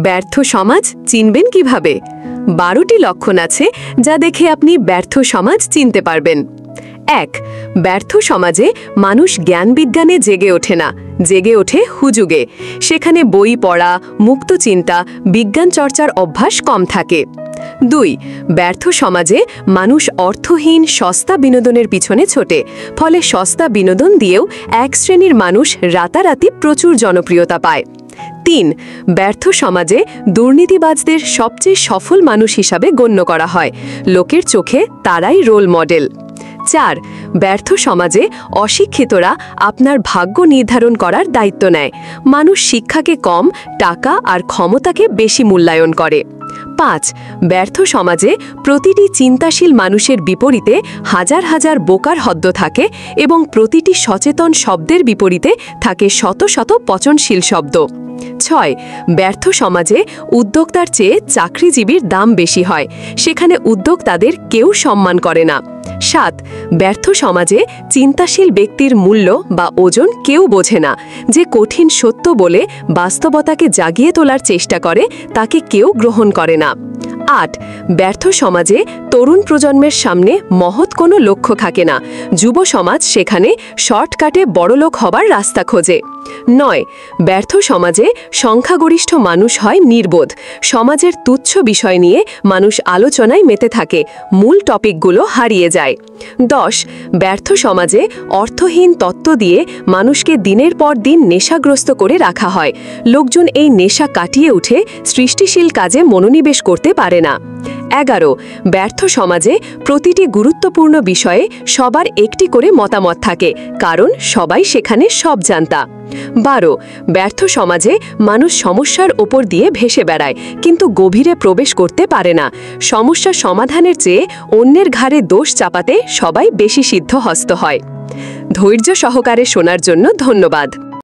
ব্যর্থ সমাজ চিনবেন কিভাবে? 12টি লক্ষণ আছে যা দেখে আপনি ব্যর্থ সমাজ চিনতে পারবেন। 1. ব্যর্থ সমাজে মানুষ জ্ঞান বিজ্ঞানে জেগে ওঠে না, জেগে ওঠে হুজুগে। সেখানে বই পড়া, মুক্ত চিন্তা, বিজ্ঞান চর্চার অভ্যাস কম থাকে। 2. ব্যর্থ সমাজে মানুষ অর্থহীন সস্তা বিনোদনের পিছনে ছোটে, ফলে সস্তা বিনোদন দিয়েও এক শ্রেণীর মানুষ রাতারাতি প্রচুর জনপ্রিয়তা পায়। 3. ব্যর্থ সমাজে দুর্নীতিবাজদের সবচেয়ে সফল মানুষ হিসাবে গণ্য করা হয়, লোকের চোখে তারাই রোল মডেল। 4. ব্যর্থ সমাজে অশিক্ষিতরা আপনার ভাগ্য নির্ধারণ করার দায়িত্ব নেয়, মানুষ শিক্ষাকে কম, টাকা আর ক্ষমতাকে বেশি মূল্যায়ন করে। 5. ব্যর্থ সমাজে প্রতিটি চিন্তাশীল মানুষের বিপরীতে হাজার হাজার বোকার হদ্দ থাকে এবং প্রতিটি সচেতন শব্দের বিপরীতে থাকে শত শত পচনশীল শব্দ। 6. ব্যর্থ সমাজে উদ্যোক্তার চেয়ে চাকরিজীবীর দাম বেশি হয়, সেখানে উদ্যোক্তাদের কেউ সম্মান করে না। 7. ব্যর্থ সমাজে চিন্তাশীল ব্যক্তির মূল্য বা ওজন কেউ বোঝে না, যে কঠিন সত্য বলে বাস্তবতাকে জাগিয়ে তোলার চেষ্টা করে তাকে কেউ গ্রহণ করে না। 8. ব্যর্থ সমাজে তরুণ প্রজন্মের সামনে মহৎ কোনো লক্ষ্য থাকে না, যুব সমাজ সেখানে শর্টকাটে বড়লোক হবার রাস্তা খোঁজে। 9. ব্যর্থ সমাজে সংখ্যাগরিষ্ঠ মানুষ হয় নির্বোধ, সমাজের তুচ্ছ বিষয় নিয়ে মানুষ আলোচনায় মেতে থাকে, মূল টপিকগুলো হারিয়ে যায়। 10. ব্যর্থ সমাজে অর্থহীন তত্ত্ব দিয়ে মানুষকে দিনের পর দিন নেশাগ্রস্ত করে রাখা হয়, লোকজন এই নেশা কাটিয়ে উঠে সৃষ্টিশীল কাজে মনোনিবেশ করতে পারে না। 11. ব্যর্থ সমাজে প্রতিটি গুরুত্বপূর্ণ বিষয়ে সবার একটি করে মতামত থাকে, কারণ সবাই সেখানে সব জানতা। 12. ব্যর্থ সমাজে মানুষ সমস্যার ওপর দিয়ে ভেসে বেড়ায়, কিন্তু গভীরে প্রবেশ করতে পারে না। সমস্যা সমাধানের চেয়ে অন্যের ঘাড়ে দোষ চাপাতে সবাই বেশি সিদ্ধহস্ত হয়। ধৈর্য সহকারে শোনার জন্য ধন্যবাদ।